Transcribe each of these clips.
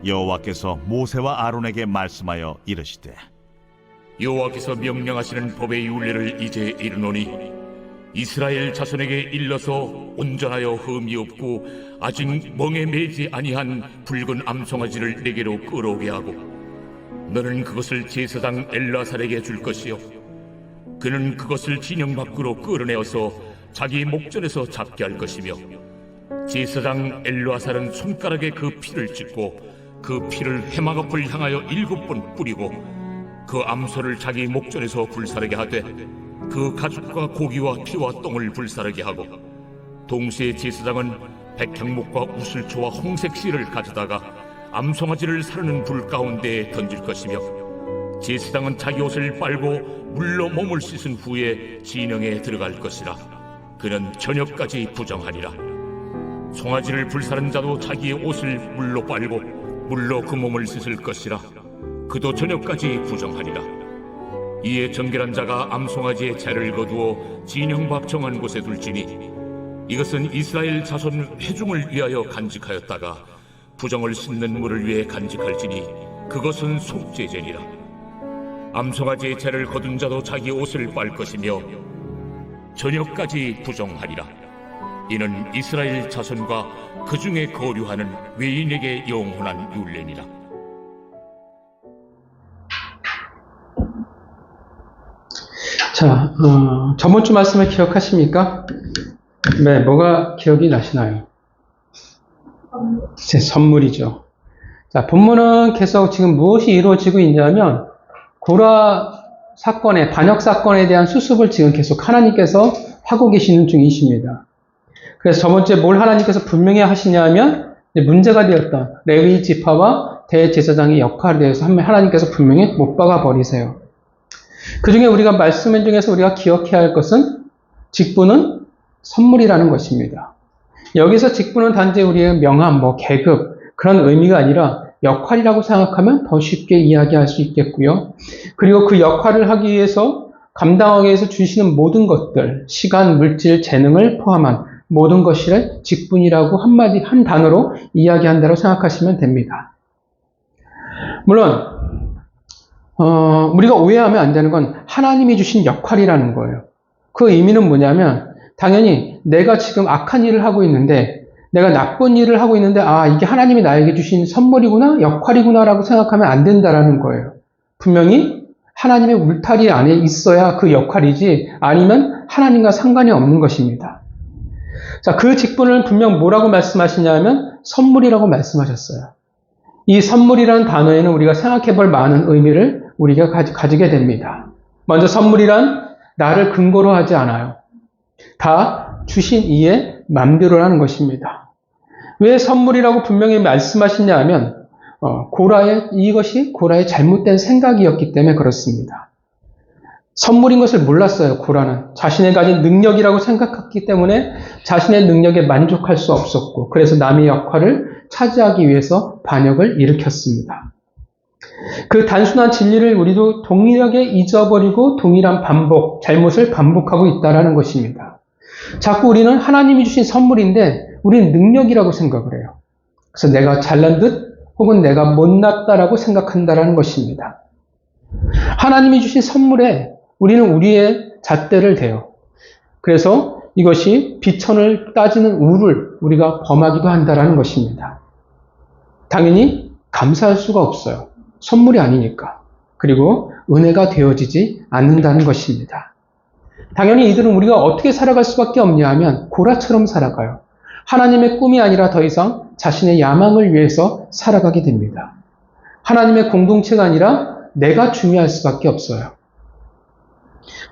여호와께서 모세와 아론에게 말씀하여 이르시되 여호와께서 명령하시는 법의 율례를 이제 이르노니 이스라엘 자손에게 일러서 온전하여 흠이 없고 아직 멍에 매지 아니한 붉은 암송아지를 내게로 끌어오게 하고 너는 그것을 제사장 엘라살에게 줄 것이요 그는 그것을 진영 밖으로 끌어내어서 자기 목전에서 잡게 할 것이며 제사장 엘라살은 손가락에 그 피를 찍고 그 피를 해막 앞을 향하여 7번 뿌리고 그 암소를 자기 목전에서 불사르게 하되 그 가죽과 고기와 피와 똥을 불사르게 하고 동시에 제사장은 백향목과 우슬초와 홍색 실을 가져다가 암송아지를 사르는 불 가운데에 던질 것이며 제사장은 자기 옷을 빨고 물로 몸을 씻은 후에 진영에 들어갈 것이라. 그는 저녁까지 부정하니라. 송아지를 불사른 자도 자기의 옷을 물로 빨고 물로 그 몸을 씻을 것이라. 그도 저녁까지 부정하니라. 이에 정결한 자가 암송아지의 재를 거두어 진영 밖 정한 곳에 둘지니 이것은 이스라엘 자손 회중을 위하여 간직하였다가 부정을 씻는 물을 위해 간직할지니 그것은 속죄제니라. 암송아지의 재를 거둔 자도 자기 옷을 빨 것이며 저녁까지 부정하리라. 이는 이스라엘 자손과 그 중에 거류하는 외인에게 영원한 율례니라. 자, 저번 주 말씀을 기억하십니까? 네, 뭐가 기억이 나시나요? 제 선물이죠. 자, 본문은 계속 지금 무엇이 이루어지고 있냐면 고라 사건의 반역 사건에 대한 수습을 지금 계속 하나님께서 하고 계시는 중이십니다. 그래서 저번 주에 뭘 하나님께서 분명히 하시냐면 문제가 되었던 레위 지파와 대제사장의 역할에 대해서 하나님께서 분명히 못 박아 버리세요. 그 중에 우리가 말씀 중에서 우리가 기억해야 할 것은 직분은 선물이라는 것입니다. 여기서 직분은 단지 우리의 명함, 계급 그런 의미가 아니라 역할이라고 생각하면 더 쉽게 이야기할 수 있겠고요. 그리고 그 역할을 하기 위해서 감당하기 위해서 주시는 모든 것들, 시간, 물질, 재능을 포함한 모든 것을 직분이라고 한 단어로 이야기한다고 생각하시면 됩니다. 물론 우리가 오해하면 안 되는 건 하나님이 주신 역할이라는 거예요. 그 의미는 뭐냐면 당연히 내가 지금 악한 일을 하고 있는데 내가 나쁜 일을 하고 있는데 이게 하나님이 나에게 주신 선물이구나, 역할이구나 라고 생각하면 안 된다라는 거예요. 분명히 하나님의 울타리 안에 있어야 그 역할이지 아니면 하나님과 상관이 없는 것입니다. 자, 그 직분을 분명 뭐라고 말씀하시냐면 선물이라고 말씀하셨어요. 이 선물이라는 단어에는 우리가 생각해 볼 많은 의미를 우리가 가지게 됩니다. 먼저 선물이란 나를 근거로 하지 않아요. 다 주신 이의 맘대로라는 것입니다. 왜 선물이라고 분명히 말씀하시냐 하면 이것이 고라의 잘못된 생각이었기 때문에 그렇습니다. 선물인 것을 몰랐어요. 고라는 자신의 가진 능력이라고 생각했기 때문에 자신의 능력에 만족할 수 없었고 그래서 남의 역할을 차지하기 위해서 반역을 일으켰습니다. 그 단순한 진리를 우리도 동일하게 잊어버리고 동일한 잘못을 반복하고 있다는 것입니다. 자꾸 우리는 하나님이 주신 선물인데 우리는 능력이라고 생각을 해요. 그래서 내가 잘난 듯 혹은 내가 못났다라고 생각한다는 것입니다. 하나님이 주신 선물에 우리는 우리의 잣대를 대요. 그래서 이것이 비천을 따지는 우를 우리가 범하기도 한다는 것입니다. 당연히 감사할 수가 없어요. 선물이 아니니까. 그리고 은혜가 되어지지 않는다는 것입니다. 당연히 이들은 우리가 어떻게 살아갈 수밖에 없냐 하면 고라처럼 살아가요. 하나님의 꿈이 아니라 더 이상 자신의 야망을 위해서 살아가게 됩니다. 하나님의 공동체가 아니라 내가 중요할 수밖에 없어요.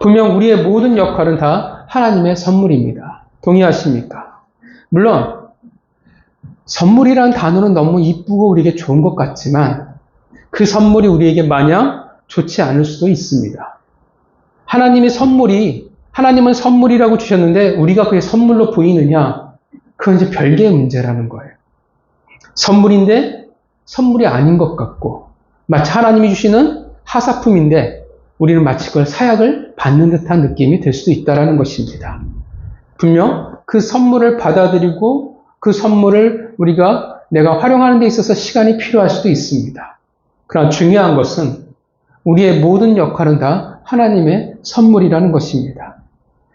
분명 우리의 모든 역할은 다 하나님의 선물입니다. 동의하십니까? 물론 선물이라는 단어는 너무 이쁘고 우리에게 좋은 것 같지만 그 선물이 우리에게 마냥 좋지 않을 수도 있습니다. 하나님은 선물이라고 주셨는데 우리가 그게 선물로 보이느냐? 그건 이제 별개의 문제라는 거예요. 선물인데 선물이 아닌 것 같고 마치 하나님이 주시는 하사품인데 우리는 마치 그걸 사약을 받는 듯한 느낌이 들 수도 있다는 것입니다. 분명 그 선물을 받아들이고 그 선물을 우리가 내가 활용하는 데 있어서 시간이 필요할 수도 있습니다. 그러나 중요한 것은 우리의 모든 역할은 다 하나님의 선물이라는 것입니다.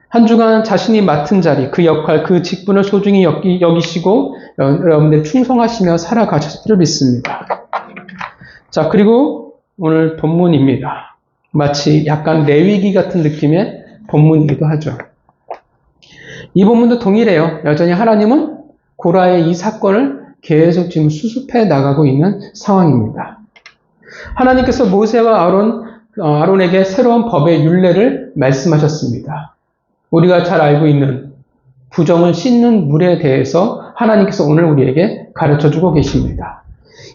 한 주간 자신이 맡은 자리, 그 역할, 그 직분을 소중히 여기시고 여러분들 충성하시며 살아가셨을 줄 믿습니다. 자, 그리고 오늘 본문입니다. 마치 약간 레위기 같은 느낌의 본문이기도 하죠. 이 본문도 동일해요. 여전히 하나님은 고라의 이 사건을 계속 지금 수습해 나가고 있는 상황입니다. 하나님께서 모세와 아론에게 새로운 법의 율례를 말씀하셨습니다. 우리가 잘 알고 있는 부정을 씻는 물에 대해서 하나님께서 오늘 우리에게 가르쳐주고 계십니다.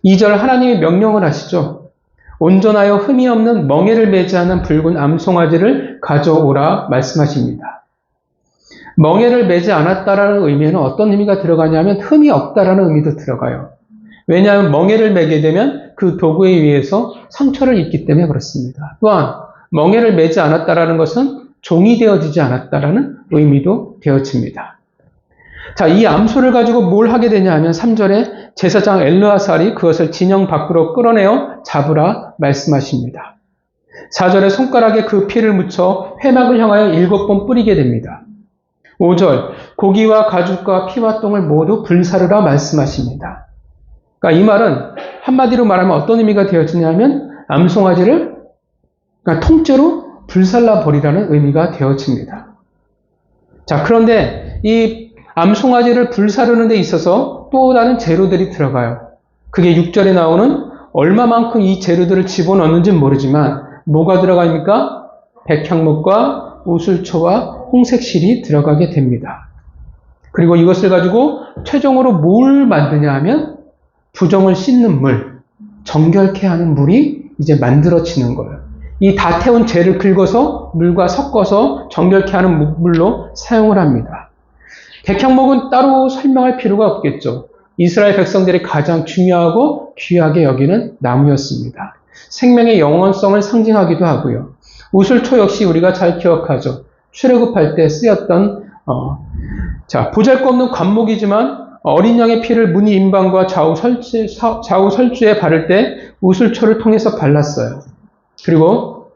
2절 하나님이 명령을 하시죠. 온전하여 흠이 없는 멍에를 매지 않은 붉은 암송아지를 가져오라 말씀하십니다. 멍에를 매지 않았다라는 의미에는 어떤 의미가 들어가냐면 흠이 없다라는 의미도 들어가요. 왜냐하면 멍에를 매게 되면 그 도구에 의해서 상처를 입기 때문에 그렇습니다. 또한 멍에를 매지 않았다라는 것은 종이 되어지지 않았다라는 의미도 되어집니다. 자, 이 암소를 가지고 뭘 하게 되냐 하면 3절에 제사장 엘르아살이 그것을 진영 밖으로 끌어내어 잡으라 말씀하십니다. 4절에 손가락에 그 피를 묻혀 회막을 향하여 7번 뿌리게 됩니다. 5절 고기와 가죽과 피와 똥을 모두 불사르라 말씀하십니다. 그러니까 이 말은 한마디로 말하면 어떤 의미가 되어지냐면 암송아지를 그러니까 통째로 불살라 버리라는 의미가 되어집니다. 자, 그런데 이 암송아지를 불사르는 데 있어서 또 다른 재료들이 들어가요. 그게 6절에 나오는 얼마만큼 이 재료들을 집어넣는지는 모르지만 뭐가 들어갑니까? 백향목과 우슬초와 홍색실이 들어가게 됩니다. 그리고 이것을 가지고 최종으로 뭘 만드냐 하면 부정을 씻는 물, 정결케 하는 물이 이제 만들어지는 거예요. 이 다 태운 재를 긁어서 물과 섞어서 정결케 하는 물로 사용을 합니다. 백향목은 따로 설명할 필요가 없겠죠. 이스라엘 백성들이 가장 중요하고 귀하게 여기는 나무였습니다. 생명의 영원성을 상징하기도 하고요. 우슬초 역시 우리가 잘 기억하죠. 출애굽할 때 쓰였던 보잘것없는 관목이지만 어린 양의 피를 무늬 임방과 좌우 설주에 바를 때 우슬초를 통해서 발랐어요. 그리고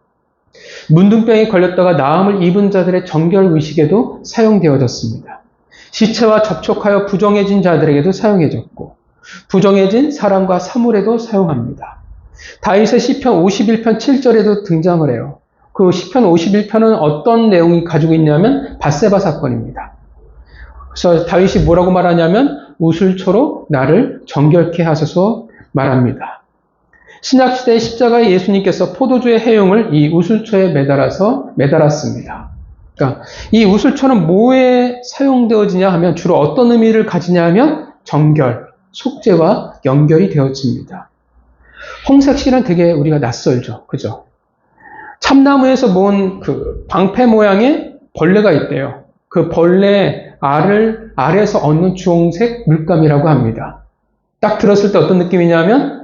문둥병이 걸렸다가 나음을 입은 자들의 정결 의식에도 사용되어졌습니다. 시체와 접촉하여 부정해진 자들에게도 사용해졌고 부정해진 사람과 사물에도 사용합니다. 다윗의 시편 51편 7절에도 등장을 해요. 그 시편 51편은 어떤 내용이 가지고 있냐면 밧세바 사건입니다. 그래서 다윗이 뭐라고 말하냐면 우슬초로 나를 정결케 하소서 말합니다. 신약시대의 십자가에 예수님께서 포도주의 해용을 이 우슬초에 매달았습니다. 그러니까 이 우슬초는 뭐에 사용되어지냐 하면 주로 어떤 의미를 가지냐 하면 정결, 속죄와 연결이 되어집니다. 홍색실은 되게 우리가 낯설죠. 그죠? 참나무에서 모은 그 방패 모양의 벌레가 있대요. 그 벌레 알에서 얻는 주홍색 물감이라고 합니다. 딱 들었을 때 어떤 느낌이냐면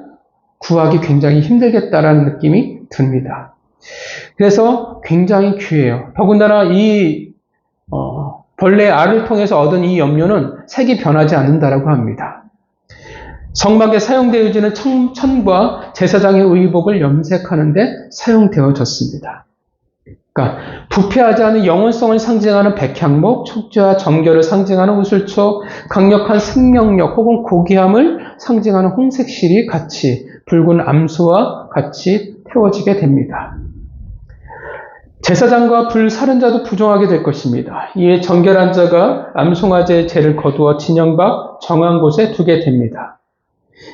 구하기 굉장히 힘들겠다라는 느낌이 듭니다. 그래서 굉장히 귀해요. 더군다나 이 벌레의 알을 통해서 얻은 이 염료는 색이 변하지 않는다라고 합니다. 성막에 사용되어지는 천과 제사장의 의복을 염색하는 데 사용되어졌습니다. 그러니까 부패하지 않은 영원성을 상징하는 백향목, 촉죄와 정결을 상징하는 우슬초, 강력한 생명력 혹은 고귀함을 상징하는 홍색실이 같이 붉은 암소와 같이 태워지게 됩니다. 제사장과 불사른 자도 부정하게 될 것입니다. 이에 정결한 자가 암송아지의 죄를 거두어 진영 밖 정한 곳에 두게 됩니다.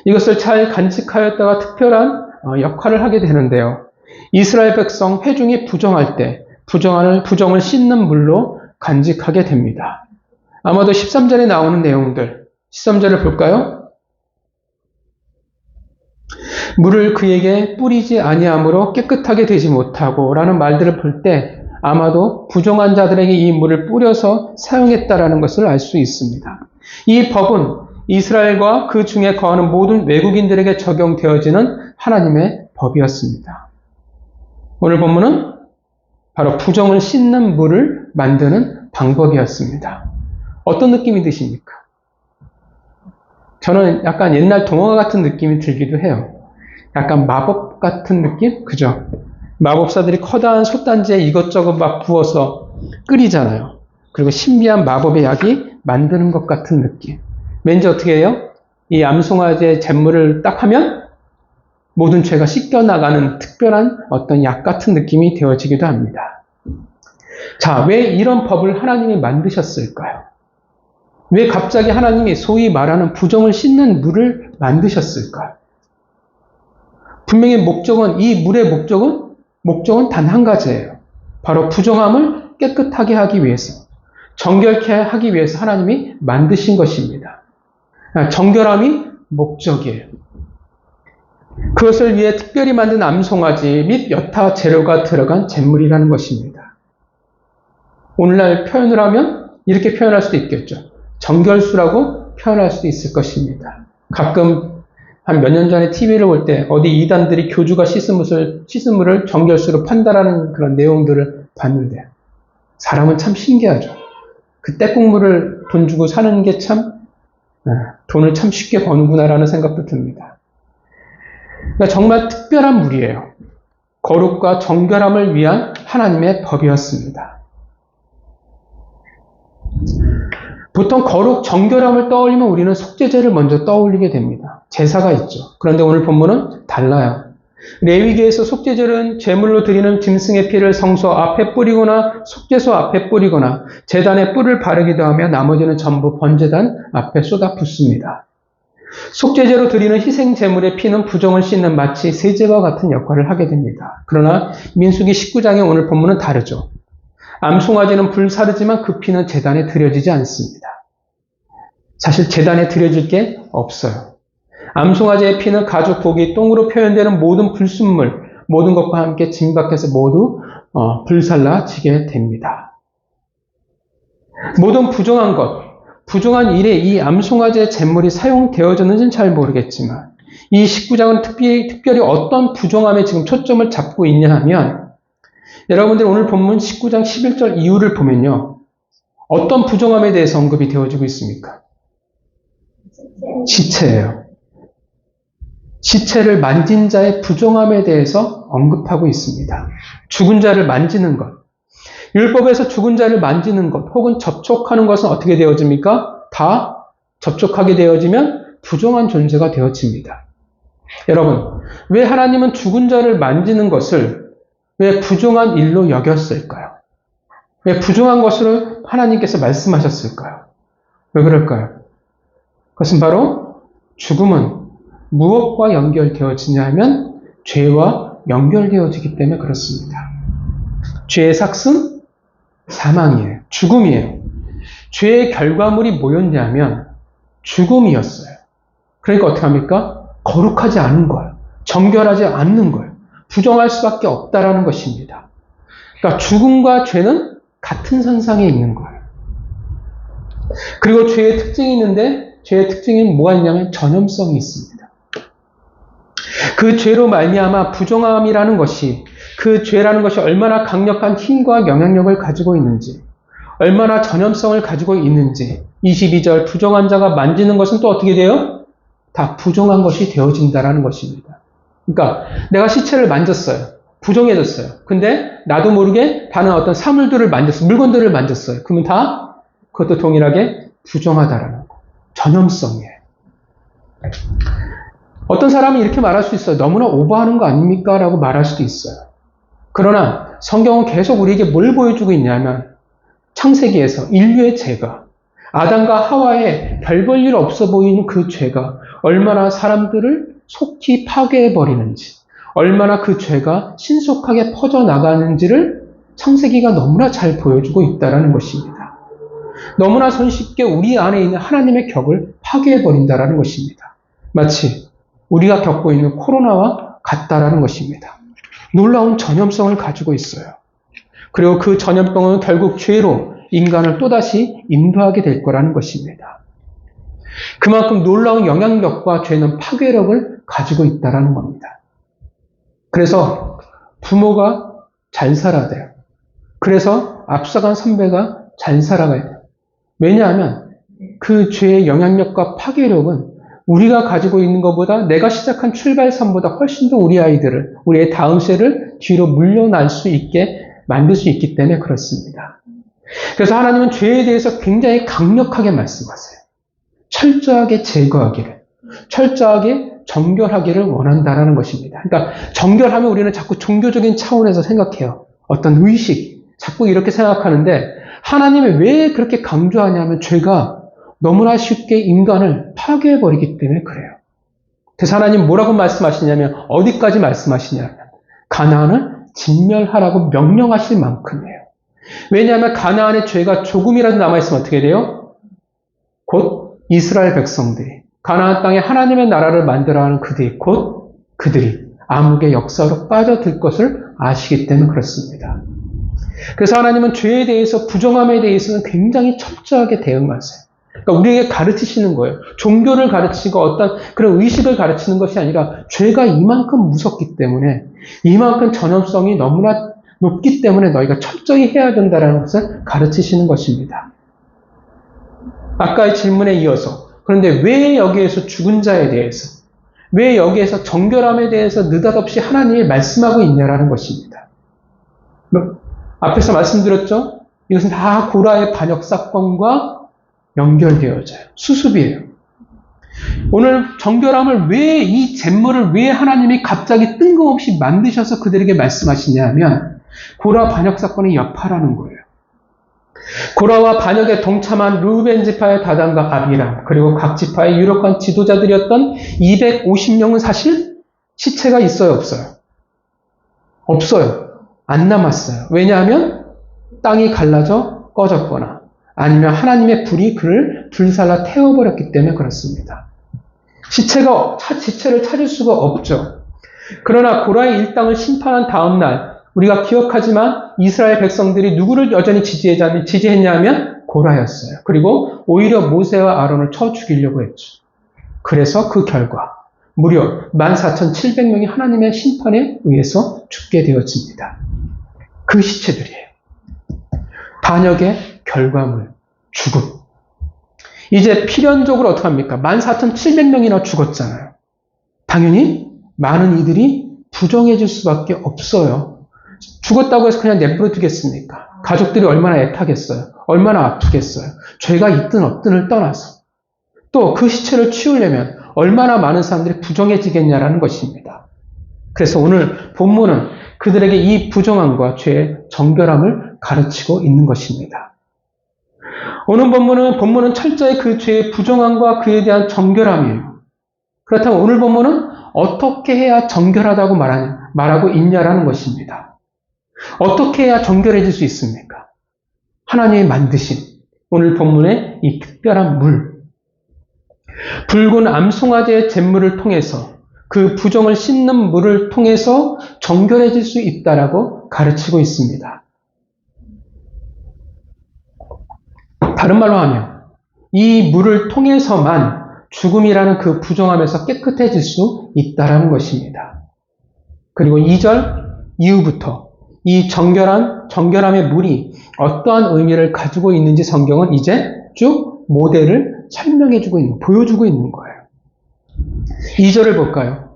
이것을 잘 간직하였다가 특별한 역할을 하게 되는데요. 이스라엘 백성 회중이 부정할 때 부정을 씻는 물로 간직하게 됩니다. 아마도 13절에 나오는 내용들 13절을 볼까요? 물을 그에게 뿌리지 아니함으로 깨끗하게 되지 못하고 라는 말들을 볼 때 아마도 부정한 자들에게 이 물을 뿌려서 사용했다라는 것을 알 수 있습니다. 이 법은 이스라엘과 그 중에 거하는 모든 외국인들에게 적용되어지는 하나님의 법이었습니다. 오늘 본문은 바로 부정을 씻는 물을 만드는 방법이었습니다. 어떤 느낌이 드십니까? 저는 약간 옛날 동화 같은 느낌이 들기도 해요. 약간 마법 같은 느낌? 그죠? 마법사들이 커다란 솥단지에 이것저것 막 부어서 끓이잖아요. 그리고 신비한 마법의 약이 만드는 것 같은 느낌. 왠지 어떻게 해요? 이 암송아지의 잿물을 딱 하면 모든 죄가 씻겨나가는 특별한 어떤 약 같은 느낌이 되어지기도 합니다. 자, 왜 이런 법을 하나님이 만드셨을까요? 왜 갑자기 하나님이 소위 말하는 부정을 씻는 물을 만드셨을까요? 분명히 이 물의 목적은 단 한 가지예요. 바로 부정함을 깨끗하게 하기 위해서, 정결케 하기 위해서 하나님이 만드신 것입니다. 정결함이 목적이에요. 그것을 위해 특별히 만든 암송아지 및 여타 재료가 들어간 잿물이라는 것입니다. 오늘날 표현을 하면 이렇게 표현할 수도 있겠죠. 정결수라고 표현할 수도 있을 것입니다. 가끔 한 몇 년 전에 TV를 볼 때 어디 이단들이 교주가 씻은 물을 정결수로 판다라는 그런 내용들을 봤는데 사람은 참 신기하죠. 그 떼국물을 돈 주고 사는 게 참 돈을 참 쉽게 버는구나라는 생각도 듭니다. 그러니까 정말 특별한 물이에요. 거룩과 정결함을 위한 하나님의 법이었습니다. 보통 거룩, 정결함을 떠올리면 우리는 속죄제를 먼저 떠올리게 됩니다. 제사가 있죠. 그런데 오늘 본문은 달라요. 레위기에서 속죄제는 제물로 드리는 짐승의 피를 성소 앞에 뿌리거나 속죄소 앞에 뿌리거나 제단에 뿔을 바르기도 하며 나머지는 전부 번제단 앞에 쏟아 붓습니다. 속죄제로 드리는 희생 제물의 피는 부정을 씻는 마치 세제와 같은 역할을 하게 됩니다. 그러나 민수기 19장의 오늘 본문은 다르죠. 암송아지는 불사르지만 그 피는 제단에 드려지지 않습니다. 사실 제단에 드려질 게 없어요. 암송아지의 피는 가죽, 고기, 똥으로 표현되는 모든 불순물, 모든 것과 함께 진박해서 모두 불살라지게 됩니다. 모든 부정한 것, 부정한 일에 이 암송아지의 잿물이 사용되어졌는지는 잘 모르겠지만 이 19장은 특별히 어떤 부정함에 지금 초점을 잡고 있냐 하면 여러분들 오늘 본문 19장 11절 이후를 보면요. 어떤 부정함에 대해서 언급이 되어지고 있습니까? 시체예요. 시체를 만진 자의 부정함에 대해서 언급하고 있습니다. 죽은 자를 만지는 것. 율법에서 죽은 자를 만지는 것 혹은 접촉하는 것은 어떻게 되어집니까? 다 접촉하게 되어지면 부정한 존재가 되어집니다. 여러분, 왜 하나님은 죽은 자를 만지는 것을 왜 부정한 일로 여겼을까요? 왜 부정한 것으로 하나님께서 말씀하셨을까요? 왜 그럴까요? 그것은 바로 죽음은 무엇과 연결되어지냐 하면 죄와 연결되어지기 때문에 그렇습니다. 죄의 삭슨? 사망이에요. 죽음이에요. 죄의 결과물이 뭐였냐면 죽음이었어요. 그러니까 어떻게 합니까? 거룩하지 않은 거예요. 정결하지 않는 거예요. 부정할 수밖에 없다라는 것입니다. 그러니까 죽음과 죄는 같은 선상에 있는 거예요. 그리고 죄의 특징이 있는데 죄의 특징이 뭐가 있냐면 전염성이 있습니다. 그 죄로 말미암아 부정함이라는 것이 그 죄라는 것이 얼마나 강력한 힘과 영향력을 가지고 있는지 얼마나 전염성을 가지고 있는지 22절 부정한 자가 만지는 것은 또 어떻게 돼요? 다 부정한 것이 되어진다라는 것입니다. 그러니까 내가 시체를 만졌어요. 부정해졌어요. 근데 나도 모르게 다른 어떤 사물들을 만졌어요. 물건들을 만졌어요. 그러면 다 그것도 동일하게 부정하다라는 거. 전염성이에요. 어떤 사람이 이렇게 말할 수 있어요. 너무나 오버하는 거 아닙니까? 라고 말할 수도 있어요. 그러나 성경은 계속 우리에게 뭘 보여주고 있냐면 창세기에서 인류의 죄가 아담과 하와의 별 볼 일 없어 보이는 그 죄가 얼마나 사람들을 속히 파괴해버리는지 얼마나 그 죄가 신속하게 퍼져나가는지를 창세기가 너무나 잘 보여주고 있다는 것입니다. 너무나 손쉽게 우리 안에 있는 하나님의 격을 파괴해버린다는 것입니다. 마치 우리가 겪고 있는 코로나와 같다라는 것입니다. 놀라운 전염성을 가지고 있어요. 그리고 그 전염병은 결국 죄로 인간을 또다시 인도하게 될 거라는 것입니다. 그만큼 놀라운 영향력과 죄는 파괴력을 가지고 있다는 겁니다. 그래서 부모가 잘 살아야 돼요. 그래서 앞서간 선배가 잘 살아가야 돼요. 왜냐하면 그 죄의 영향력과 파괴력은 우리가 가지고 있는 것보다 내가 시작한 출발선보다 훨씬 더 우리 아이들을, 우리의 다음 세를 뒤로 물려날 수 있게 만들 수 있기 때문에 그렇습니다. 그래서 하나님은 죄에 대해서 굉장히 강력하게 말씀하세요. 철저하게 제거하기를, 철저하게 정결하기를 원한다라는 것입니다. 그러니까 정결하면 우리는 자꾸 종교적인 차원에서 생각해요. 어떤 의식, 자꾸 이렇게 생각하는데 하나님이 왜 그렇게 강조하냐면 죄가 너무나 쉽게 인간을 파괴해버리기 때문에 그래요. 그래서 하나님 뭐라고 말씀하시냐면 어디까지 말씀하시냐면 가나안을 진멸하라고 명령하실 만큼이에요. 왜냐하면 가나안의 죄가 조금이라도 남아있으면 어떻게 돼요? 곧 이스라엘 백성들이 가나안 땅에 하나님의 나라를 만들어가는 그들이 암흑의 역사로 빠져들 것을 아시기 때문에 그렇습니다. 그래서 하나님은 죄에 대해서, 부정함에 대해서는 굉장히 철저하게 대응하세요. 그러니까 우리에게 가르치시는 거예요. 종교를 가르치고 어떤 그런 의식을 가르치는 것이 아니라 죄가 이만큼 무섭기 때문에, 이만큼 전염성이 너무나 높기 때문에 너희가 철저히 해야 된다는 것을 가르치시는 것입니다. 아까의 질문에 이어서, 그런데 왜 여기에서 죽은 자에 대해서, 왜 여기에서 정결함에 대해서 느닷없이 하나님이 말씀하고 있냐라는 것입니다. 앞에서 말씀드렸죠? 이것은 다 고라의 반역 사건과 연결되어져요. 수습이에요. 오늘 정결함을 왜, 이 잿물을 왜 하나님이 갑자기 뜬금없이 만드셔서 그들에게 말씀하시냐 하면 고라 반역 사건의 여파라는 거예요. 고라와 반역에 동참한 르우벤 지파의 다단과 아비람, 그리고 각 지파의 유력한 지도자들이었던 250명은 사실 시체가 있어요, 없어요? 없어요. 안 남았어요. 왜냐하면 땅이 갈라져 꺼졌거나 아니면 하나님의 불이 그를 불살라 태워버렸기 때문에 그렇습니다. 시체를 찾을 수가 없죠. 그러나 고라의 일당을 심판한 다음 날, 우리가 기억하지만 이스라엘 백성들이 누구를 여전히 지지했냐면 고라였어요. 그리고 오히려 모세와 아론을 쳐 죽이려고 했죠. 그래서 그 결과 무려 14,700명이 하나님의 심판에 의해서 죽게 되어집니다. 그 시체들이에요. 반역의 결과물, 죽음. 이제 필연적으로 어떻게 합니까? 14,700명이나 죽었잖아요. 당연히 많은 이들이 부정해질 수밖에 없어요. 죽었다고 해서 그냥 내버려 두겠습니까? 가족들이 얼마나 애타겠어요? 얼마나 아프겠어요? 죄가 있든 없든을 떠나서. 또 그 시체를 치우려면 얼마나 많은 사람들이 부정해지겠냐라는 것입니다. 그래서 오늘 본문은 그들에게 이 부정함과 죄의 정결함을 가르치고 있는 것입니다. 오늘 본문은 철저히 그 죄의 부정함과 그에 대한 정결함이에요. 그렇다면 오늘 본문은 어떻게 해야 정결하다고 말하고 있냐라는 것입니다. 어떻게 해야 정결해질 수 있습니까? 하나님이 만드신 오늘 본문의 이 특별한 물, 붉은 암송아지의 잿물을 통해서, 그 부정을 씻는 물을 통해서 정결해질 수 있다라고 가르치고 있습니다. 다른 말로 하면 이 물을 통해서만 죽음이라는 그 부정함에서 깨끗해질 수 있다라는 것입니다. 그리고 2절 이후부터 이 정결함의 물이 어떠한 의미를 가지고 있는지 성경은 이제 쭉 모델을 보여주고 있는 거예요. 2절을 볼까요?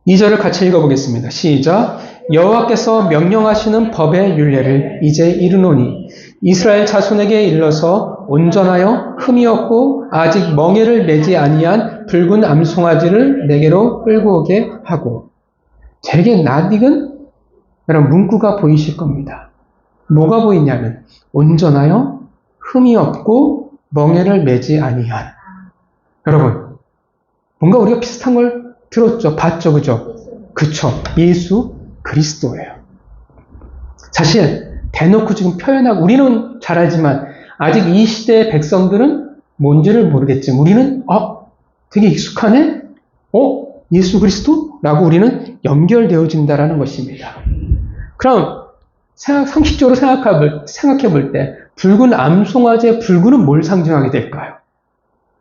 2절을 같이 읽어보겠습니다. 시작. 여호와께서 명령하시는 법의 율례를 이제 이르노니 이스라엘 자손에게 일러서 온전하여 흠이 없고 아직 멍에를 매지 아니한 붉은 암송아지를 내게로 끌고 오게 하고. 되게 낯익은 여러분 문구가 보이실 겁니다. 뭐가 보이냐면 온전하여 흠이 없고 멍에를 매지 아니한. 여러분 뭔가 우리가 비슷한 걸 들었죠? 봤죠? 그죠? 그쵸. 예수 그리스도예요. 사실 대놓고 지금 표현하고 우리는 잘 알지만 아직 이 시대의 백성들은 뭔지를 모르겠지만 우리는 되게 익숙하네? 예수 그리스도? 라고 우리는 연결되어진다라는 것입니다. 그럼 상식적으로 생각해 볼 때 붉은 암송아지의 붉은은 뭘 상징하게 될까요?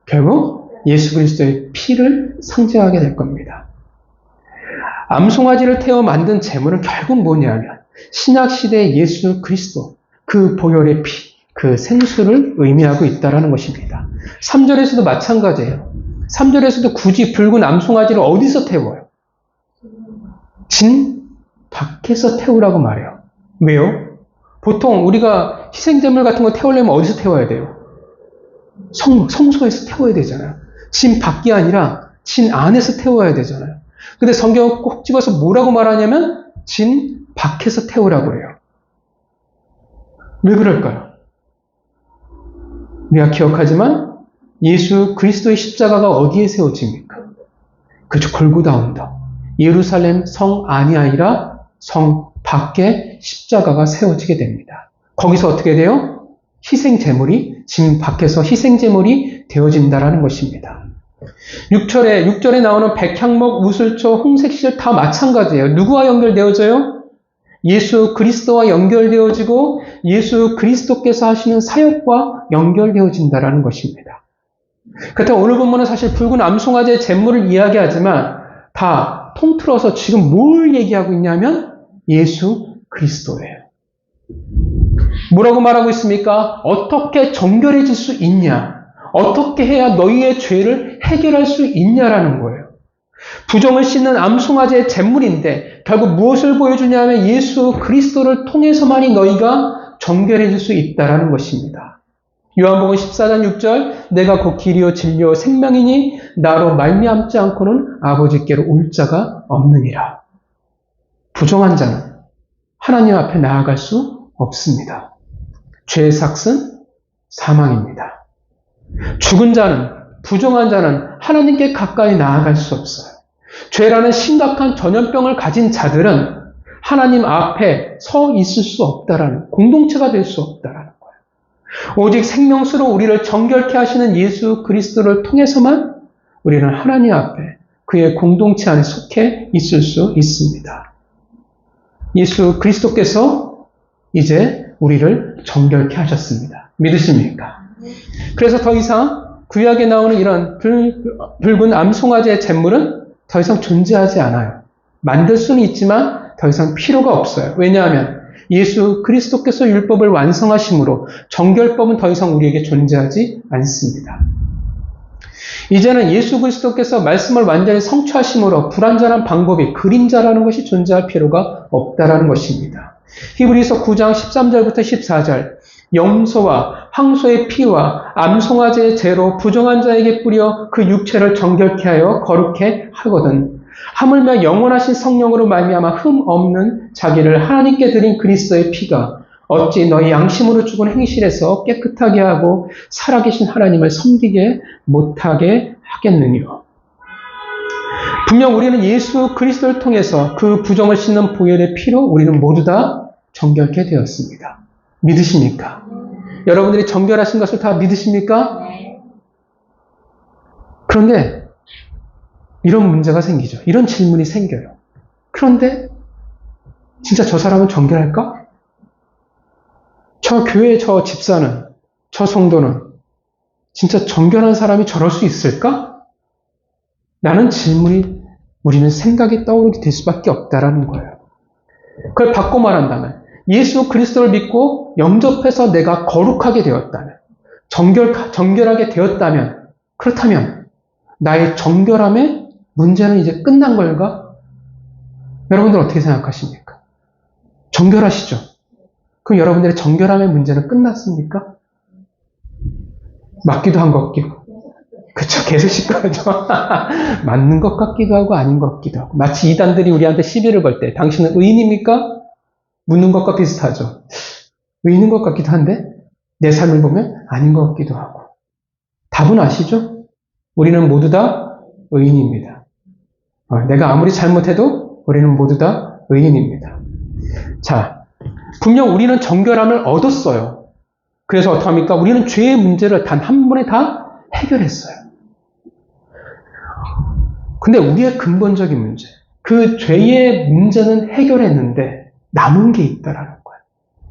결국 예수 그리스도의 피를 상징하게 될 겁니다. 암송아지를 태워 만든 제물은 결국 뭐냐면 신약시대의 예수 그리스도, 그 보혈의 피, 그 생수를 의미하고 있다는 것입니다. 3절에서도 마찬가지예요. 3절에서도 굳이 붉은 암송아지를 어디서 태워요? 진 밖에서 태우라고 말해요. 왜요? 보통 우리가 희생제물 같은 거 태우려면 어디서 태워야 돼요? 성소에서 태워야 되잖아요. 진 밖이 아니라 진 안에서 태워야 되잖아요. 근데 성경은 꼭 집어서 뭐라고 말하냐면 진 밖에서 태우라고 해요. 왜 그럴까요? 우리가 기억하지만 예수 그리스도의 십자가가 어디에 세워집니까? 그렇죠. 골고다 언덕. 예루살렘 성 안이 아니라 성 밖에 십자가가 세워지게 됩니다. 거기서 어떻게 돼요? 희생제물이 진 밖에서 희생제물이 되어진다라는 것입니다. 6절에 나오는 백향목, 우슬초, 홍색실 다 마찬가지예요. 누구와 연결되어져요? 예수 그리스도와 연결되어지고 예수 그리스도께서 하시는 사역과 연결되어진다라는 것입니다. 그렇다면 오늘 본문은 사실 붉은 암송아지의 제물을 이야기하지만 다 통틀어서 지금 뭘 얘기하고 있냐면 예수 그리스도예요. 뭐라고 말하고 있습니까? 어떻게 정결해질 수 있냐? 어떻게 해야 너희의 죄를 해결할 수 있냐라는 거예요. 부정을 씻는 암송아지의 제물인데 결국 무엇을 보여주냐면 예수 그리스도를 통해서만이 너희가 정결해질 수 있다라는 것입니다. 요한복음 14장 6절 내가 곧 길이요 진리요 생명이니 나로 말미암지 않고는 아버지께로 올 자가 없느니라. 부정한 자는 하나님 앞에 나아갈 수 없습니다. 죄의 삭은 사망입니다. 죽은 자는, 부정한 자는 하나님께 가까이 나아갈 수 없어요. 죄라는 심각한 전염병을 가진 자들은 하나님 앞에 서 있을 수 없다라는, 공동체가 될 수 없다라는 거예요. 오직 생명수로 우리를 정결케 하시는 예수 그리스도를 통해서만 우리는 하나님 앞에 그의 공동체 안에 속해 있을 수 있습니다. 예수 그리스도께서 이제 우리를 정결케 하셨습니다. 믿으십니까? 그래서 더 이상 구약에 나오는 이런 붉은 암송아지의 제물은 더 이상 존재하지 않아요. 만들 수는 있지만 더 이상 필요가 없어요. 왜냐하면 예수 그리스도께서 율법을 완성하심으로 정결법은 더 이상 우리에게 존재하지 않습니다. 이제는 예수 그리스도께서 말씀을 완전히 성취하심으로 불완전한 방법이 그림자라는 것이 존재할 필요가 없다라는 것입니다. 히브리서 9장 13절부터 14절 염소와 황소의 피와 암송아지의 재로 부정한 자에게 뿌려 그 육체를 정결케 하여 거룩해 하거든. 하물며 영원하신 성령으로 말미암아 흠 없는 자기를 하나님께 드린 그리스도의 피가 어찌 너희 양심으로 죽은 행실에서 깨끗하게 하고 살아계신 하나님을 섬기게 못하게 하겠느냐. 분명 우리는 예수 그리스도를 통해서 그 부정을 씻는 보혈의 피로 우리는 모두 다 정결케 되었습니다. 믿으십니까? 여러분들이 정결하신 것을 다 믿으십니까? 그런데 이런 문제가 생기죠. 이런 질문이 생겨요. 그런데 진짜 저 사람은 정결할까? 저 교회 저 집사는, 저 성도는 진짜 정결한 사람이 저럴 수 있을까? 라는 질문이 우리는 생각이 떠오르게 될 수밖에 없다라는 거예요. 그걸 바꿔 말한다면 예수 그리스도를 믿고 영접해서 내가 거룩하게 되었다면, 정결하게 되었다면, 그렇다면 나의 정결함의 문제는 이제 끝난 걸까? 여러분들 어떻게 생각하십니까? 정결하시죠? 그럼 여러분들의 정결함의 문제는 끝났습니까? 맞기도 한 것 같기도. 그쵸, 계속 씻고하죠. 맞는 것 같기도 하고 아닌 것 같기도 하고. 마치 이단들이 우리한테 시비를 걸 때 당신은 의인입니까? 묻는 것과 비슷하죠. 의인인 것 같기도 한데 내 삶을 보면 아닌 것 같기도 하고. 답은 아시죠? 우리는 모두 다 의인입니다. 내가 아무리 잘못해도 우리는 모두 다 의인입니다. 자, 분명 우리는 정결함을 얻었어요. 그래서 어떡합니까? 우리는 죄의 문제를 단 한 번에 다 해결했어요. 근데 우리의 근본적인 문제, 그 죄의 문제는 해결했는데 남은 게 있다라는 거예요.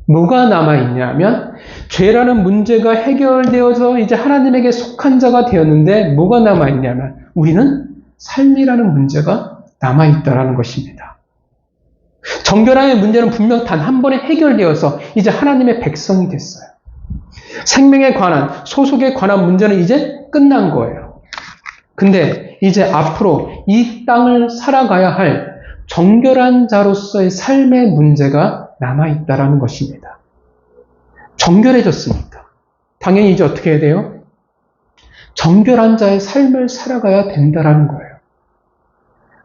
뭐가 남아있냐면 죄라는 문제가 해결되어서 이제 하나님에게 속한 자가 되었는데 뭐가 남아있냐면 우리는 삶이라는 문제가 남아있다라는 것입니다. 정결함의 문제는 분명 단 한 번에 해결되어서 이제 하나님의 백성이 됐어요. 생명에 관한, 소속에 관한 문제는 이제 끝난 거예요. 근데 이제 앞으로 이 땅을 살아가야 할 정결한 자로서의 삶의 문제가 남아있다라는 것입니다. 정결해졌으니까. 당연히 이제 어떻게 해야 돼요? 정결한 자의 삶을 살아가야 된다라는 거예요.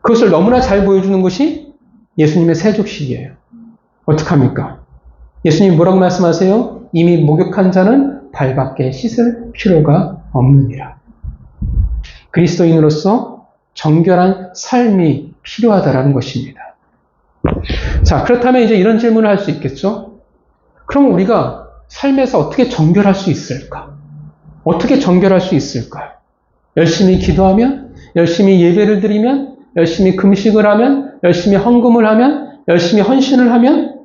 그것을 너무나 잘 보여주는 것이 예수님의 세족식이에요. 어떡합니까? 예수님이 뭐라고 말씀하세요? 이미 목욕한 자는 발밖에 씻을 필요가 없느니라. 그리스도인으로서 정결한 삶이 필요하다라는 것입니다. 자, 그렇다면 이제 이런 질문을 할 수 있겠죠? 그럼 우리가 삶에서 어떻게 정결할 수 있을까? 어떻게 정결할 수 있을까요? 열심히 기도하면, 열심히 예배를 드리면, 열심히 금식을 하면, 열심히 헌금을 하면, 열심히 헌신을 하면,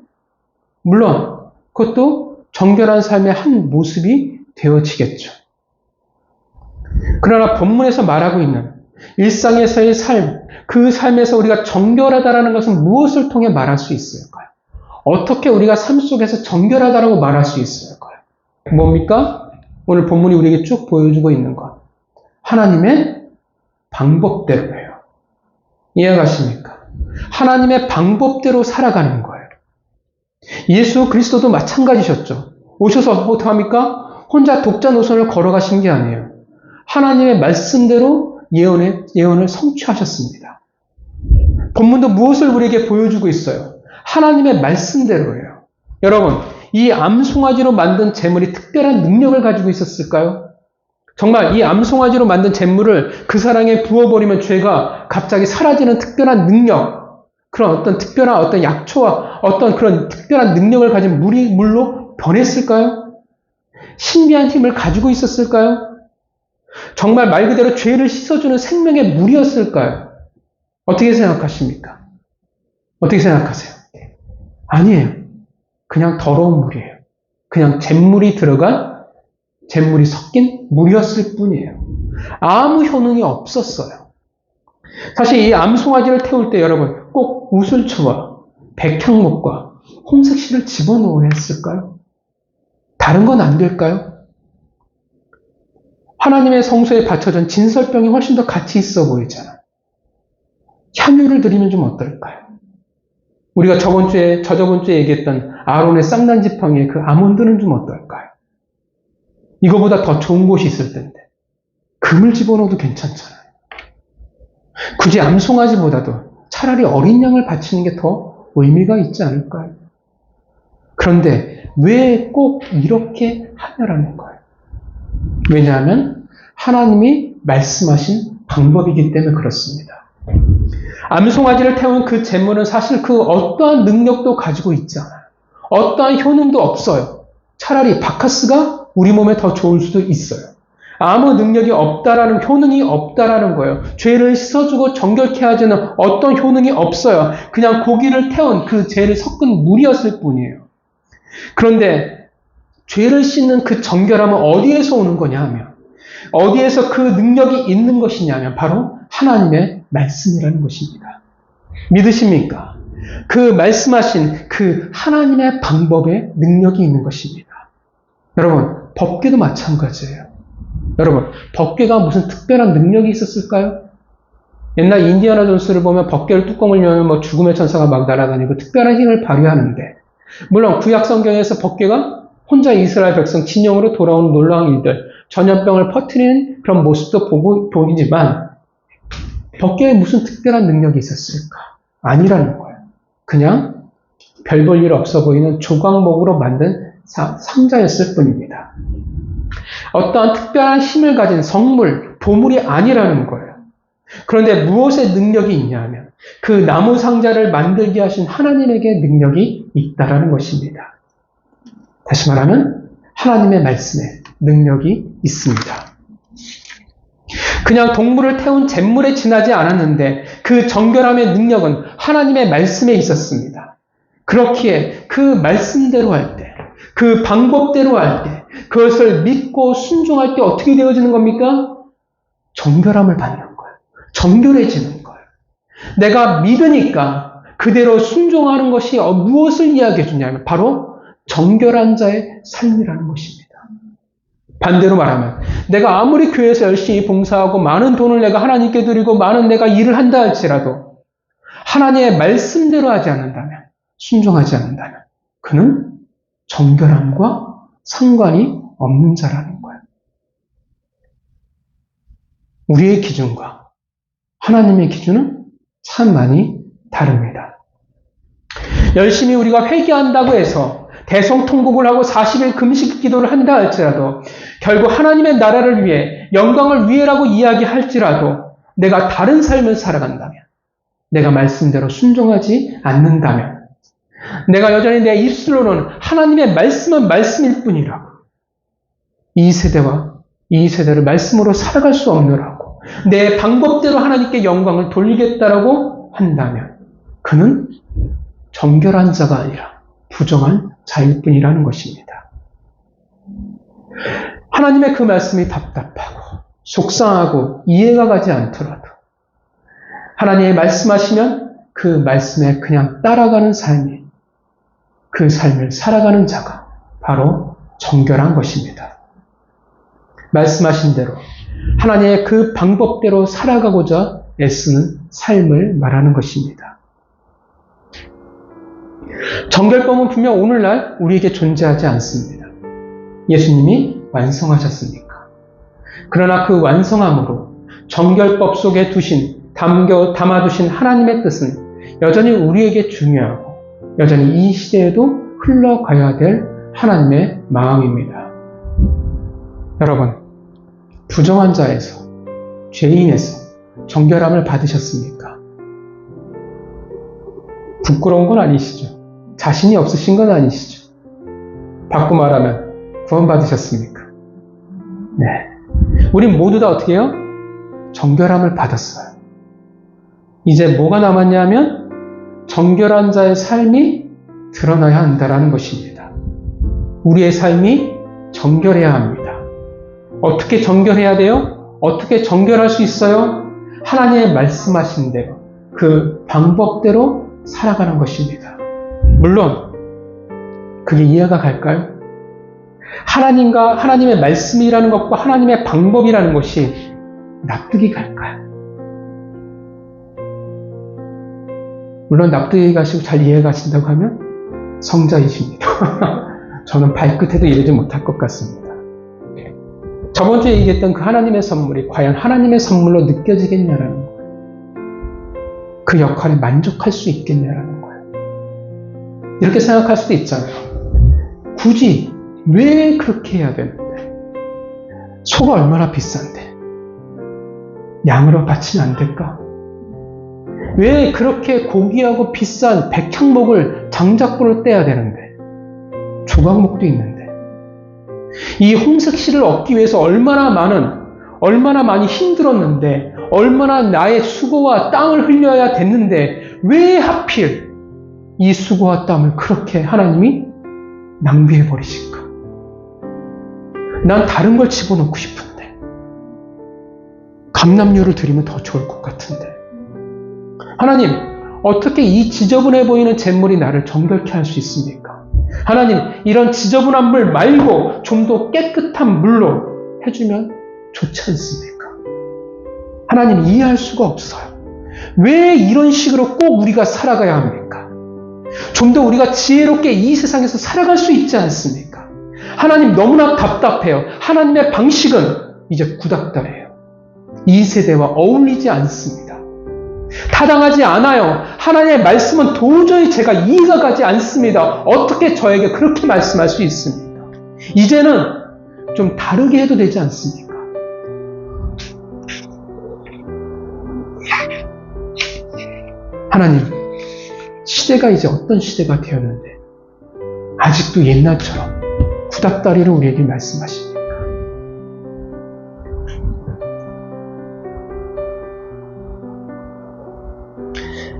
물론 그것도 정결한 삶의 한 모습이 되어지겠죠. 그러나 본문에서 말하고 있는 일상에서의 삶, 그 삶에서 우리가 정결하다라는 것은 무엇을 통해 말할 수 있을까요? 어떻게 우리가 삶 속에서 정결하다라고 말할 수 있을까요? 뭡니까? 오늘 본문이 우리에게 쭉 보여주고 있는 것. 하나님의 방법대로예요. 이해가십니까? 하나님의 방법대로 살아가는 거예요. 예수 그리스도도 마찬가지셨죠. 오셔서 어떡합니까? 혼자 독자 노선을 걸어가신 게 아니에요. 하나님의 말씀대로 예언을 성취하셨습니다. 본문도 무엇을 우리에게 보여주고 있어요? 하나님의 말씀대로예요. 여러분, 이 암송아지로 만든 제물이 특별한 능력을 가지고 있었을까요? 정말 이 암송아지로 만든 제물을 그 사랑에 부어버리면 죄가 갑자기 사라지는 특별한 능력, 그런 어떤 특별한 어떤 약초와 어떤 그런 특별한 능력을 가진 물로 변했을까요? 신비한 힘을 가지고 있었을까요? 정말 말 그대로 죄를 씻어주는 생명의 물이었을까요? 어떻게 생각하십니까? 어떻게 생각하세요? 아니에요. 그냥 더러운 물이에요. 그냥 잿물이 섞인 물이었을 뿐이에요. 아무 효능이 없었어요. 사실 이 암송아지를 태울 때 여러분 꼭 우슬초와 백향목과 홍색실을 집어넣어야 했을까요? 다른 건 안 될까요? 하나님의 성소에 받쳐진 진설병이 훨씬 더 가치 있어 보이잖아요. 향유를 드리면 좀 어떨까요? 우리가 저저번 주에 얘기했던 아론의 쌍난 지팡이의 그 아몬드는 좀 어떨까요? 이거보다 더 좋은 곳이 있을 텐데. 금을 집어넣어도 괜찮잖아요. 굳이 암송아지보다도 차라리 어린 양을 바치는 게 더 의미가 있지 않을까요? 그런데 왜 꼭 이렇게 하냐라는 거예요. 왜냐하면 하나님이 말씀하신 방법이기 때문에 그렇습니다. 암송아지를 태운 그 제물은 사실 그 어떠한 능력도 가지고 있지 않아요. 어떠한 효능도 없어요. 차라리 바카스가 우리 몸에 더 좋을 수도 있어요. 아무 능력이 없다라는, 효능이 없다라는 거예요. 죄를 씻어주고 정결케 하지는 어떤 효능이 없어요. 그냥 고기를 태운 그 죄를 섞은 물이었을 뿐이에요. 그런데 죄를 씻는 그 정결함은 어디에서 오는 거냐 하면, 어디에서 그 능력이 있는 것이냐 하면 바로 하나님의 말씀이라는 것입니다. 믿으십니까? 그 말씀하신 그 하나님의 방법에 능력이 있는 것입니다. 여러분, 법궤도 마찬가지예요. 여러분, 법궤가 무슨 특별한 능력이 있었을까요? 옛날 인디아나 존스를 보면 법궤를 뚜껑을 열면 뭐 죽음의 천사가 막 날아다니고 특별한 힘을 발휘하는데, 물론 구약 성경에서 법궤가 혼자 이스라엘 백성 진영으로 돌아온 놀라운 일들, 전염병을 퍼뜨리는 그런 모습도 보이지만 법궤에 무슨 특별한 능력이 있었을까? 아니라는 거예요. 그냥 별 볼 일 없어 보이는 조각목으로 만든 상자였을 뿐입니다. 어떠한 특별한 힘을 가진 성물, 보물이 아니라는 거예요. 그런데 무엇에 능력이 있냐 하면 그 나무 상자를 만들게 하신 하나님에게 능력이 있다라는 것입니다. 다시 말하면 하나님의 말씀에 능력이 있습니다. 그냥 동물을 태운 잿물에 지나지 않았는데 그 정결함의 능력은 하나님의 말씀에 있었습니다. 그렇기에 그 말씀대로 할 때, 그 방법대로 할 때, 그것을 믿고 순종할 때 어떻게 되어지는 겁니까? 정결함을 받는 거예요. 정결해지는 거예요. 내가 믿으니까 그대로 순종하는 것이 무엇을 이야기해 주냐면 바로 정결한 자의 삶이라는 것입니다. 반대로 말하면 내가 아무리 교회에서 열심히 봉사하고 많은 돈을 내가 하나님께 드리고 많은 내가 일을 한다 할지라도 하나님의 말씀대로 하지 않는다면, 순종하지 않는다면 그는 정결함과 상관이 없는 자라는 거예요. 우리의 기준과 하나님의 기준은 참 많이 다릅니다. 열심히 우리가 회개한다고 해서 대성통곡을 하고 40일 금식 기도를 한다 할지라도 결국 하나님의 나라를 위해 영광을 위해라고 이야기할지라도 내가 다른 삶을 살아간다면, 내가 말씀대로 순종하지 않는다면, 내가 여전히 내 입술로는 하나님의 말씀은 말씀일 뿐이라고, 이 세대와 이 세대를 말씀으로 살아갈 수 없느라고 내 방법대로 하나님께 영광을 돌리겠다라고 한다면 그는 정결한 자가 아니라 부정한 자일 뿐이라는 것입니다. 하나님의 그 말씀이 답답하고 속상하고 이해가 가지 않더라도 하나님의 말씀하시면 그 말씀에 그냥 따라가는 삶이, 그 삶을 살아가는 자가 바로 정결한 것입니다. 말씀하신 대로 하나님의 그 방법대로 살아가고자 애쓰는 삶을 말하는 것입니다. 정결법은 분명 오늘날 우리에게 존재하지 않습니다. 예수님이 완성하셨으니까. 그러나 그 완성함으로 정결법 속에 담아두신 하나님의 뜻은 여전히 우리에게 중요하고 여전히 이 시대에도 흘러가야 될 하나님의 마음입니다. 여러분, 부정한 자에서, 죄인에서 정결함을 받으셨습니까? 부끄러운 건 아니시죠? 자신이 없으신 건 아니시죠? 바꿔 말하면 구원받으셨습니까? 네. 우린 모두 다 어떻게 해요? 정결함을 받았어요. 이제 뭐가 남았냐 하면 정결한 자의 삶이 드러나야 한다는 것입니다. 우리의 삶이 정결해야 합니다. 어떻게 정결해야 돼요? 어떻게 정결할 수 있어요? 하나님의 말씀하신 대로, 그 방법대로 살아가는 것입니다. 물론 그게 이해가 갈까요? 하나님과 하나님의 말씀이라는 것과 하나님의 방법이라는 것이 납득이 갈까요? 물론 납득이 가시고 잘 이해가 가신다고 하면 성자이십니다. 저는 발끝에도 이르지 못할 것 같습니다. 저번 주에 얘기했던 그 하나님의 선물이 과연 하나님의 선물로 느껴지겠냐라는 거예요. 그 역할에 만족할 수 있겠냐라는 거예요. 이렇게 생각할 수도 있잖아요. 굳이 왜 그렇게 해야 되는데? 소가 얼마나 비싼데 양으로 바치면 안 될까? 왜 그렇게 고귀하고 비싼 백향목을 장작불을 떼야 되는데? 조각목도 있는데. 이 홍색실을 얻기 위해서 얼마나 많이 힘들었는데, 얼마나 나의 수고와 땀을 흘려야 됐는데, 왜 하필 이 수고와 땀을 그렇게 하나님이 낭비해 버리실까? 난 다른 걸 집어넣고 싶은데, 감람류를 드리면 더 좋을 것 같은데, 하나님, 어떻게 이 지저분해 보이는 잿물이 나를 정결케 할 수 있습니까? 하나님, 이런 지저분한 물 말고 좀 더 깨끗한 물로 해주면 좋지 않습니까? 하나님, 이해할 수가 없어요. 왜 이런 식으로 꼭 우리가 살아가야 합니까? 좀 더 우리가 지혜롭게 이 세상에서 살아갈 수 있지 않습니까? 하나님, 너무나 답답해요. 하나님의 방식은 이제 구닥다리예요. 이 세대와 어울리지 않습니다. 타당하지 않아요. 하나님의 말씀은 도저히 제가 이해가 가지 않습니다. 어떻게 저에게 그렇게 말씀할 수 있습니까? 이제는 좀 다르게 해도 되지 않습니까? 하나님, 시대가 이제 어떤 시대가 되었는데 아직도 옛날처럼 구닥다리로 우리에게 말씀하십니까?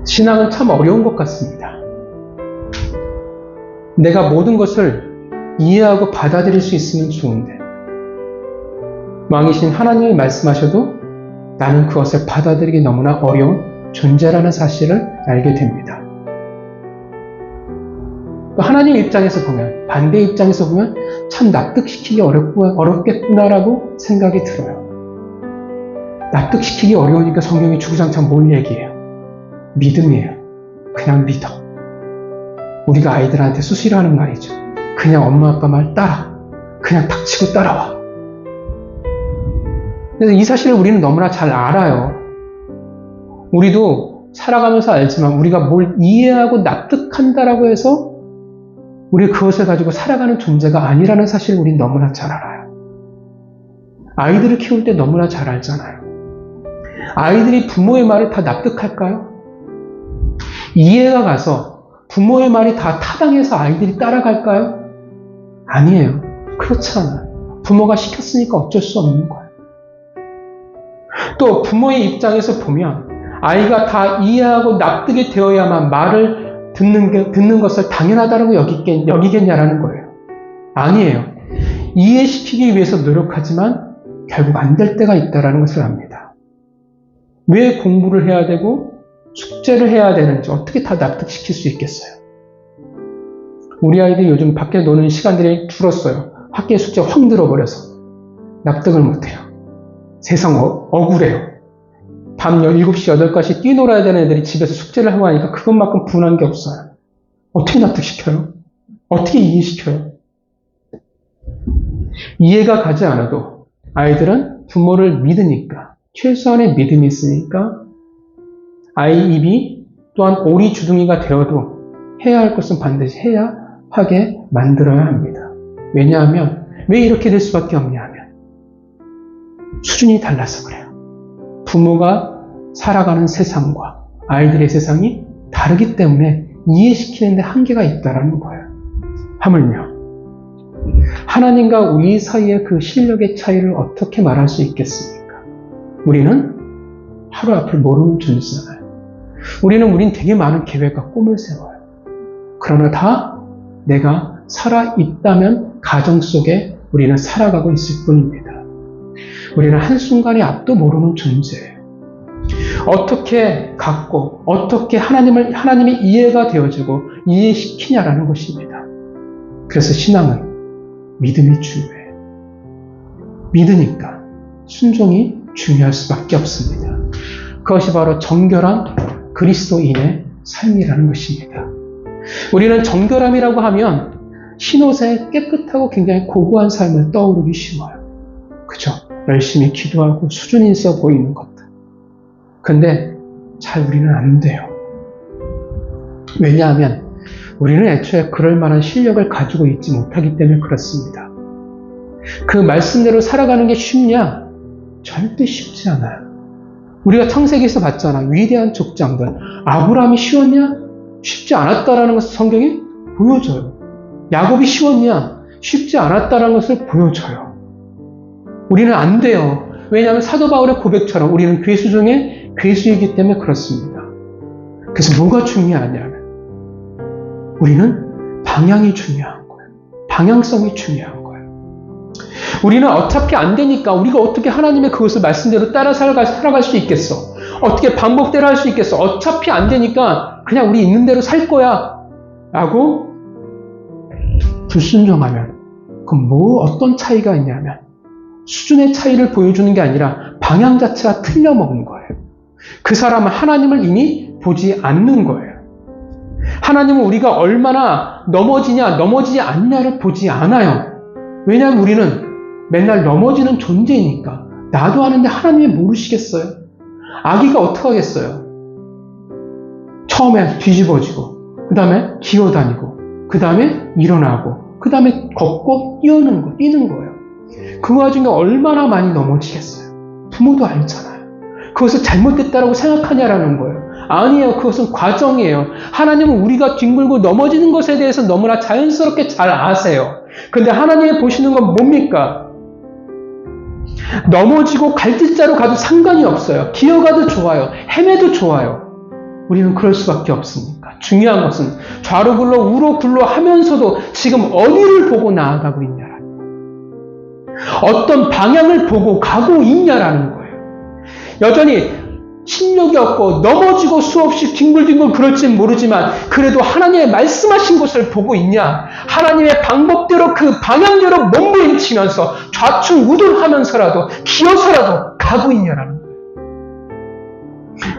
신앙은 참 어려운 것 같습니다. 내가 모든 것을 이해하고 받아들일 수 있으면 좋은데, 왕이신 하나님이 말씀하셔도 나는 그것을 받아들이기 너무나 어려운 존재라는 사실을 알게 됩니다. 또 하나님 입장에서 보면, 반대 입장에서 보면 참 납득시키기 어렵겠구나라고 생각이 들어요. 납득시키기 어려우니까 성경이 주구장창 뭘 얘기해요? 믿음이에요. 그냥 믿어. 우리가 아이들한테 수시로 하는 말이죠. 그냥 엄마 아빠 말 따라. 그냥 닥치고 따라와. 그래서 이 사실을 우리는 너무나 잘 알아요. 우리도 살아가면서 알지만 우리가 뭘 이해하고 납득한다라고 해서 우리 그것을 가지고 살아가는 존재가 아니라는 사실을 우리는 너무나 잘 알아요. 아이들을 키울 때 너무나 잘 알잖아요. 아이들이 부모의 말을 다 납득할까요? 이해가 가서 부모의 말이 다 타당해서 아이들이 따라갈까요? 아니에요. 그렇지 않아요. 부모가 시켰으니까 어쩔 수 없는 거예요. 또 부모의 입장에서 보면 아이가 다 이해하고 납득이 되어야만 말을 듣는 것을 당연하다고 여기겠냐라는 거예요. 아니에요. 이해시키기 위해서 노력하지만 결국 안 될 때가 있다는 것을 압니다. 왜 공부를 해야 되고 숙제를 해야 되는지 어떻게 다 납득시킬 수 있겠어요? 우리 아이들이 요즘 밖에 노는 시간들이 줄었어요. 학교의 숙제 확 늘어버려서 납득을 못해요. 세상 억울해요. 밤 7시, 8시까지 뛰놀아야 되는 애들이 집에서 숙제를 하고 하니까 그것만큼 분한 게 없어요. 어떻게 납득시켜요? 어떻게 이해시켜요? 이해가 가지 않아도 아이들은 부모를 믿으니까, 최소한의 믿음이 있으니까 아이 입이 또한 오리 주둥이가 되어도 해야 할 것은 반드시 해야 하게 만들어야 합니다. 왜냐하면 왜 이렇게 될 수밖에 없냐 하면 수준이 달라서 그래요. 부모가 살아가는 세상과 아이들의 세상이 다르기 때문에 이해시키는 데 한계가 있다는 거예요. 하물며 하나님과 우리 사이의 그 실력의 차이를 어떻게 말할 수 있겠습니까? 우리는 하루 앞을 모르는 존재잖아요. 우린 되게 많은 계획과 꿈을 세워요. 그러나 다 내가 살아있다면 가정 속에 우리는 살아가고 있을 뿐입니다. 우리는 한순간의 앞도 모르는 존재예요. 어떻게 갖고 어떻게 하나님이 이해가 되어지고 이해시키냐라는 것입니다. 그래서 신앙은 믿음이 중요해요. 믿으니까 순종이 중요할 수밖에 없습니다. 그것이 바로 정결한 그리스도인의 삶이라는 것입니다. 우리는 정결함이라고 하면 신옷의 깨끗하고 굉장히 고고한 삶을 떠오르기 쉬워요. 그죠? 열심히 기도하고 수준 있어 보이는 것들. 근데 잘 우리는 안 돼요. 왜냐하면 우리는 애초에 그럴 만한 실력을 가지고 있지 못하기 때문에 그렇습니다. 그 말씀대로 살아가는 게 쉽냐? 절대 쉽지 않아요. 우리가 창세기에서 봤잖아. 위대한 족장들. 아브라함이 쉬웠냐? 쉽지 않았다라는 것을 성경이 보여줘요. 야곱이 쉬웠냐? 쉽지 않았다라는 것을 보여줘요. 우리는 안 돼요. 왜냐하면 사도 바울의 고백처럼 우리는 괴수 중에 괴수이기 때문에 그렇습니다. 그래서 뭐가 중요하냐면 우리는 방향이 중요한 거예요. 방향성이 중요한 거예요. 우리는 어차피 안 되니까 우리가 어떻게 하나님의 그것을 말씀대로 따라 살아갈 수 있겠어? 어떻게 방법대로 할 수 있겠어? 어차피 안 되니까 그냥 우리 있는 대로 살 거야 라고 불순종하면 그럼 어떤 차이가 있냐면 수준의 차이를 보여주는 게 아니라 방향 자체가 틀려먹은 거예요. 그 사람은 하나님을 이미 보지 않는 거예요. 하나님은 우리가 얼마나 넘어지냐 넘어지지 않냐를 보지 않아요. 왜냐하면 우리는 맨날 넘어지는 존재이니까. 나도 아는데 하나님이 모르시겠어요? 아기가 어떻게 하겠어요? 처음에 뒤집어지고 그 다음에 기어다니고 그 다음에 일어나고 그 다음에 걷고 뛰는 거예요. 그 와중에 얼마나 많이 넘어지겠어요? 부모도 알잖아요. 그것을 잘못됐다라고 생각하냐라는 거예요. 아니에요. 그것은 과정이에요. 하나님은 우리가 뒹굴고 넘어지는 것에 대해서 너무나 자연스럽게 잘 아세요. 근데 하나님이 보시는 건 뭡니까? 넘어지고 갈대자로 가도 상관이 없어요. 기어가도 좋아요. 헤매도 좋아요. 우리는 그럴 수밖에 없으니까. 중요한 것은 좌로 굴러 우로 굴러 하면서도 지금 어디를 보고 나아가고 있냐라는 거예요. 어떤 방향을 보고 가고 있냐라는 거예요. 여전히 10년 능력이 없고 넘어지고 수없이 뒹굴뒹굴 그럴진 모르지만 그래도 하나님의 말씀하신 것을 보고 있냐? 하나님의 방법대로 그 방향대로 몸부림치면서 좌충우돌하면서라도 기어서라도 가고 있냐라는 거예요.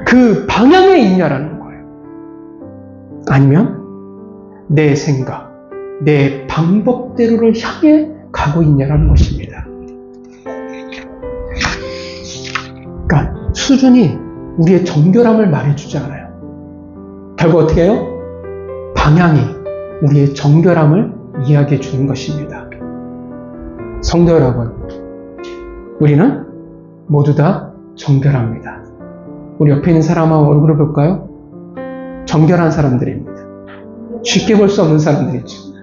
그 방향에 있냐라는 거예요. 아니면 내 생각, 내 방법대로를 향해 가고 있냐라는 것입니다. 그러니까 수준이 우리의 정결함을 말해주지 않아요. 결국 어떻게 해요? 방향이 우리의 정결함을 이야기해 주는 것입니다. 성도 여러분, 우리는 모두 다 정결합니다. 우리 옆에 있는 사람하고 얼굴을 볼까요? 정결한 사람들입니다. 쉽게 볼 수 없는 사람들이죠.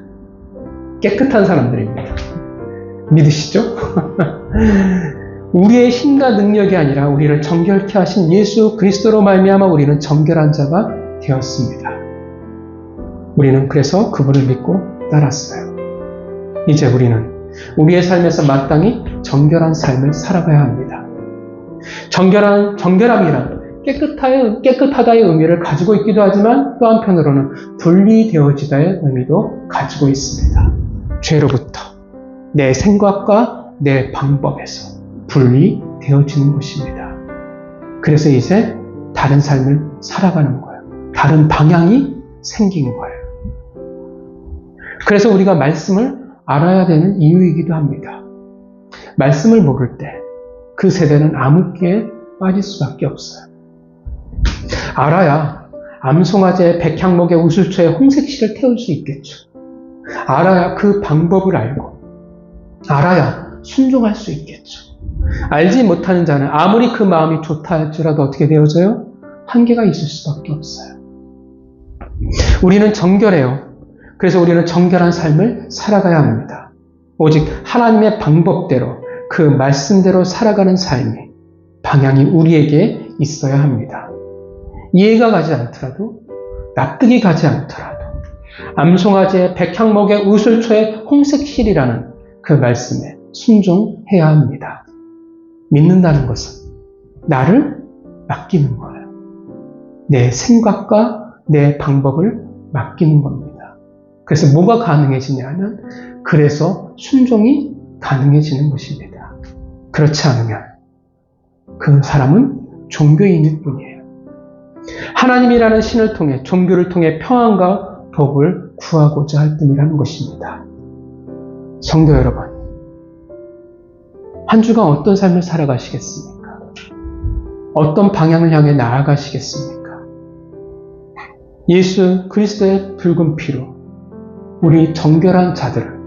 깨끗한 사람들입니다. 믿으시죠? 우리의 힘과 능력이 아니라 우리를 정결케 하신 예수 그리스도로 말미암아 우리는 정결한 자가 되었습니다. 우리는 그래서 그분을 믿고 따랐어요. 이제 우리는 우리의 삶에서 마땅히 정결한 삶을 살아가야 합니다. 정결함이란 깨끗하다의 의미를 가지고 있기도 하지만 또 한편으로는 분리되어지다의 의미도 가지고 있습니다. 죄로부터 내 생각과 내 방법에서 분리되어지는 것입니다. 그래서 이제 다른 삶을 살아가는 거예요. 다른 방향이 생긴 거예요. 그래서 우리가 말씀을 알아야 되는 이유이기도 합니다. 말씀을 모를 때 그 세대는 암흑기에 빠질 수밖에 없어요. 알아야 암송아지의 백향목의 우슬초에 홍색실을 태울 수 있겠죠. 알아야 그 방법을 알고 알아야 순종할 수 있겠죠. 알지 못하는 자는 아무리 그 마음이 좋다 할지라도 어떻게 되어져요? 한계가 있을 수밖에 없어요. 우리는 정결해요. 그래서 우리는 정결한 삶을 살아가야 합니다. 오직 하나님의 방법대로 그 말씀대로 살아가는 삶이 방향이 우리에게 있어야 합니다. 이해가 가지 않더라도 납득이 가지 않더라도 암송아지의 백향목의 우슬초의 홍색실이라는 그 말씀에 순종해야 합니다. 믿는다는 것은 나를 맡기는 거예요. 내 생각과 내 방법을 맡기는 겁니다. 그래서 뭐가 가능해지냐 하면 그래서 순종이 가능해지는 것입니다. 그렇지 않으면 그 사람은 종교인일 뿐이에요. 하나님이라는 신을 통해 종교를 통해 평안과 복을 구하고자 할 뿐이라는 것입니다. 성도 여러분, 한 주간 어떤 삶을 살아가시겠습니까? 어떤 방향을 향해 나아가시겠습니까? 예수 그리스도의 붉은 피로 우리 정결한 자들을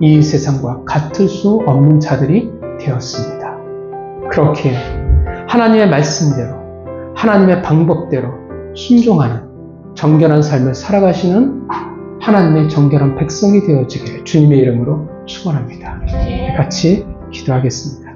이 세상과 같을 수 없는 자들이 되었습니다. 그렇게 하나님의 말씀대로 하나님의 방법대로 순종하는 정결한 삶을 살아가시는 하나님의 정결한 백성이 되어지기를 주님의 이름으로 축원합니다. 같이 기도하겠습니다.